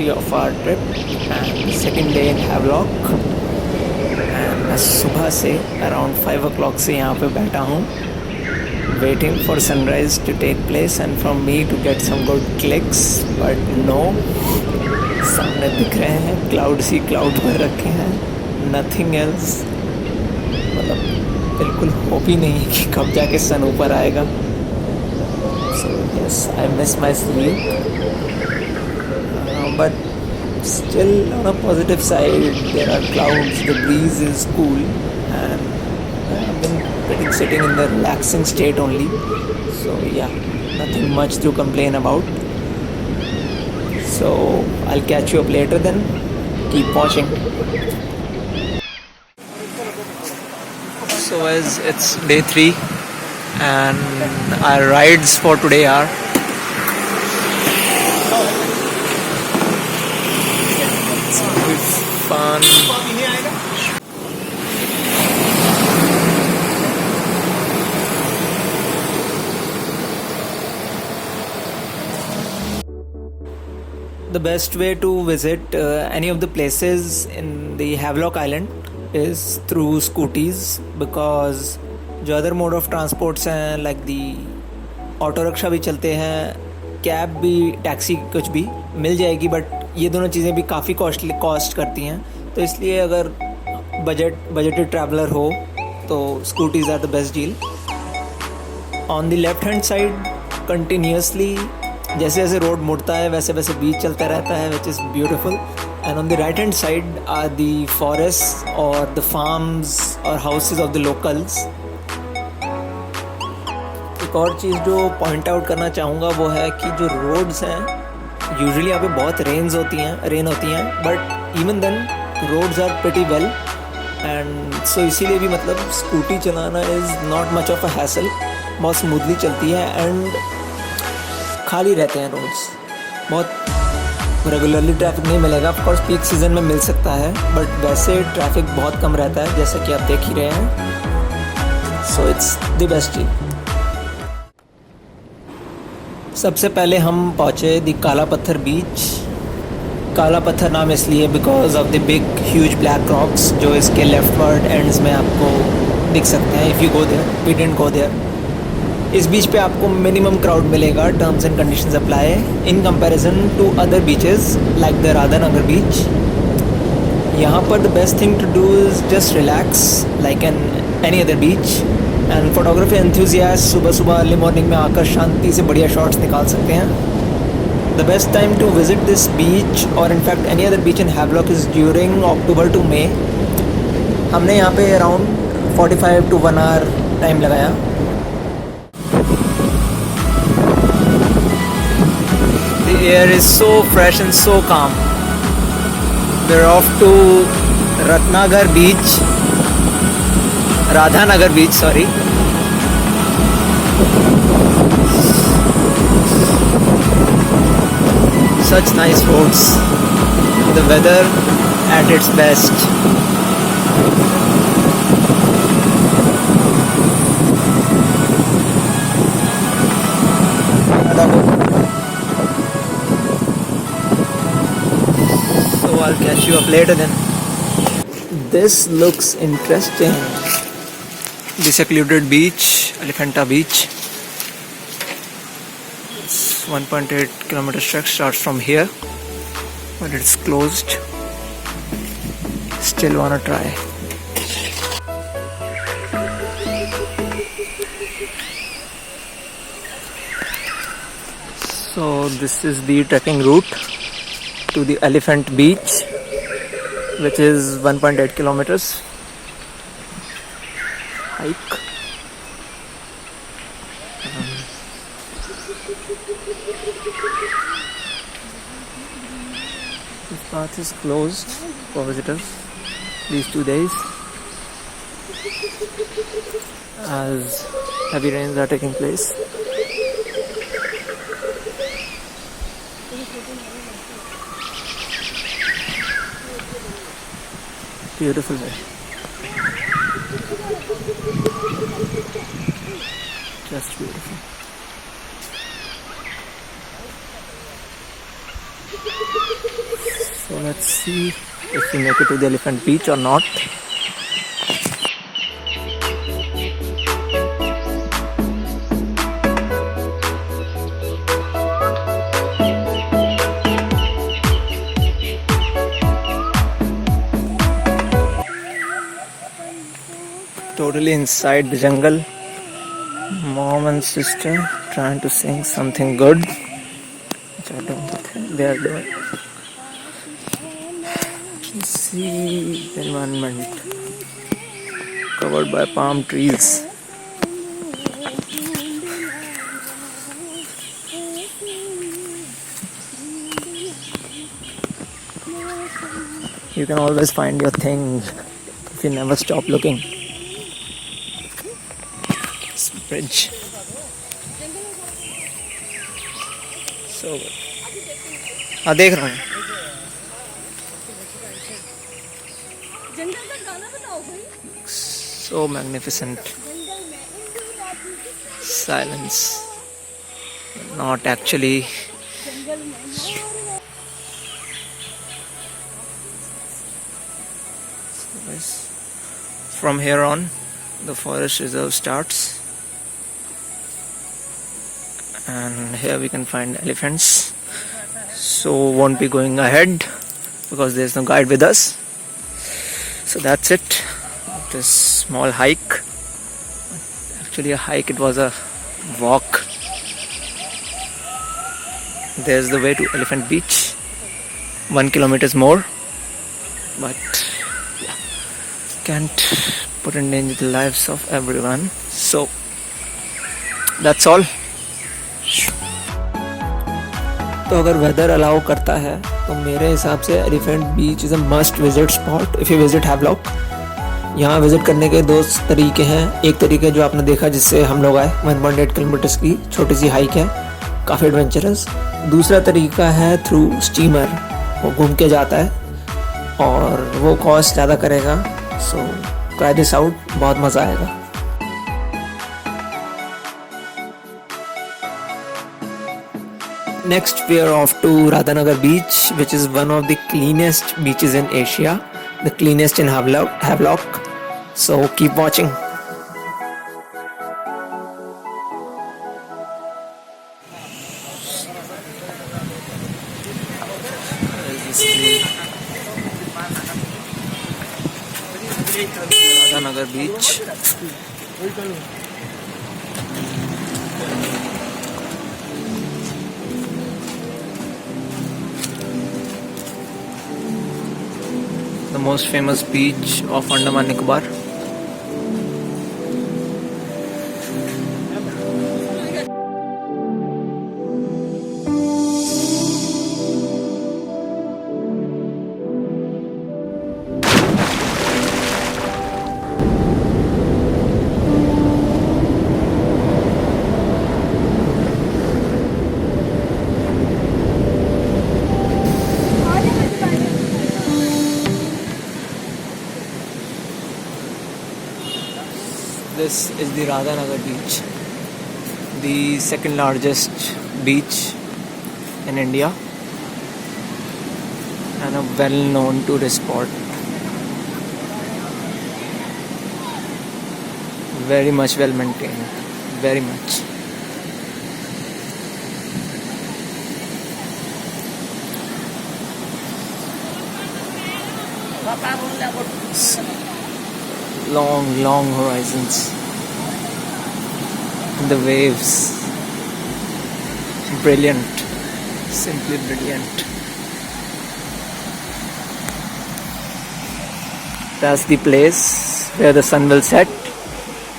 3 of our trip and second day in Havelock. And मैं सुबह से around 5 o'clock से यहाँ पे बैठा हूँ waiting for sunrise to take place and from me to get some good clicks, but no, सामने दिख रहे हैं clouds ही cloud भर रखे हैं, nothing else. मतलब बिल्कुल होप ही नहीं है कि कब जाके सन ऊपर आएगा. So yes, I miss my sleep, but still on a positive side there are clouds, the breeze is cool, and I've been pretty sitting in the relaxing state only. So yeah, nothing much to complain about. So I'll catch you up later then. Keep watching. So as it's day 3 and our rides for today are fun. The best way to visit any of the places in the Havelock Island is through scooties, because जो other mode of transports हैं like the auto rickshaw भी चलते हैं, cab भी, taxi कुछ भी मिल जाएगी, but ये दोनों चीज़ें भी काफ़ी कॉस्ट करती हैं. तो इसलिए अगर बजटेड ट्रैवलर हो तो scooties are the best deal. On the left hand side continuously जैसे जैसे रोड मुड़ता है वैसे वैसे बीच चलता रहता है, which is beautiful. And on the right hand side are the forest और द फार्म्स और हाउसेज ऑफ द लोकल्स. एक और चीज़ जो पॉइंट आउट करना चाहूँगा वो है कि जो रोड्स हैं यूजुअली यहाँ पे बहुत रेन होती हैं, but even then roads are pretty well, and so इसीलिए भी मतलब स्कूटी चलाना is not much of a hassle, बहुत स्मूथली चलती है एंड खाली रहते हैं रोड्स. बहुत रेगुलरली ट्रैफिक नहीं मिलेगा, ऑफ कोर्स पीक सीज़न में मिल सकता है, बट वैसे ट्रैफिक बहुत कम रहता है जैसा कि आप देख ही रहे हैं. So it's the best deal. सबसे पहले हम पहुँचे द काला पत्थर बीच. काला पत्थर नाम इसलिए because of the big huge black rocks जो इसके लेफ्टवर्ड एंड्स में आपको दिख सकते हैं. If you go there, we didn't go there. इस बीच पे आपको मिनिमम क्राउड मिलेगा, terms and conditions apply in comparison to other beaches like the Radhanagar beach. यहाँ पर the best thing to do is just relax like any other beach. And photography enthusiast सुबह सुबह early morning में आकर शांति से बढ़िया shots निकाल सकते हैं. The best time to visit this beach और in fact any other beach in Havelock is during October to May. हमने यहाँ पे अराउंड 45 to 1 hour टाइम लगाया. The air is so fresh and so calm. We're off to Ratnagar beach. Radhanagar beach, sorry. Such nice roads. The weather at its best. So I'll catch you up later then. This looks interesting. The secluded beach, Elephanta Beach. It's 1.8 kilometer stretch, starts from here, but it's closed. Still wanna try. So this is the trekking route to the Elephant Beach, which is 1.8 kilometers. Hike. This path is closed for visitors these 2 days as heavy rains are taking place. Beautiful way. Just beautiful. let's see if we make it to the elephant beach or not. Totally inside the jungle. Mom and sister trying to sing something good, which I don't think they are doing. See the environment covered by palm trees. You can always find your thing if you never stop looking. This bridge. So good. हाँ देख रहा हूँ. So magnificent. Silence. Not actually. From here on, the forest reserve starts. And here we can find elephants. So won't be going ahead because there's no guide with us. So that's it. This small hike. Actually a hike, it was a walk. There's the way to Elephant Beach. 1 kilometer more. But yeah, can't put in danger the lives of everyone. So that's all. तो अगर weather allow करता है तो मेरे हिसाब से elephant beach is a must visit spot if you visit Havelock. यहाँ visit करने के दो तरीके हैं. एक तरीके जो आपने देखा जिससे हम लोग आए 1.8 किलोमीटर्स की छोटी सी हाइक है, काफ़ी एडवेंचरस. दूसरा तरीका है थ्रू स्टीमर, वो घूम के जाता है और वो कॉस्ट ज़्यादा करेगा. सो ट्राई दिस आउट, बहुत मज़ा आएगा. Next we are off to Radhanagar beach, which is one of the cleanest beaches in Asia, the cleanest in Havelock. So keep watching. Radhanagar beach. The most famous beach of Andaman Nicobar. This is the Radhanagar beach, the second largest beach in India and a well-known tourist spot. Very much well maintained, very much. Long horizons and the waves. Brilliant, simply brilliant. That's the place where the sun will set,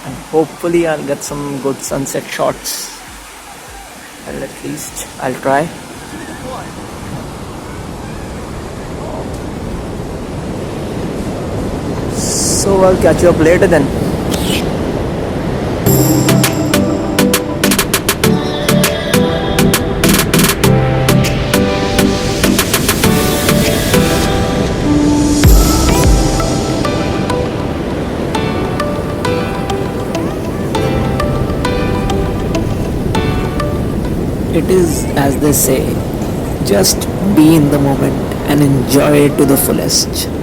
and hopefully I'll get some good sunset shots. Well, at least I'll try. So I'll catch you up later then. It is as they say, just be in the moment and enjoy it to the fullest.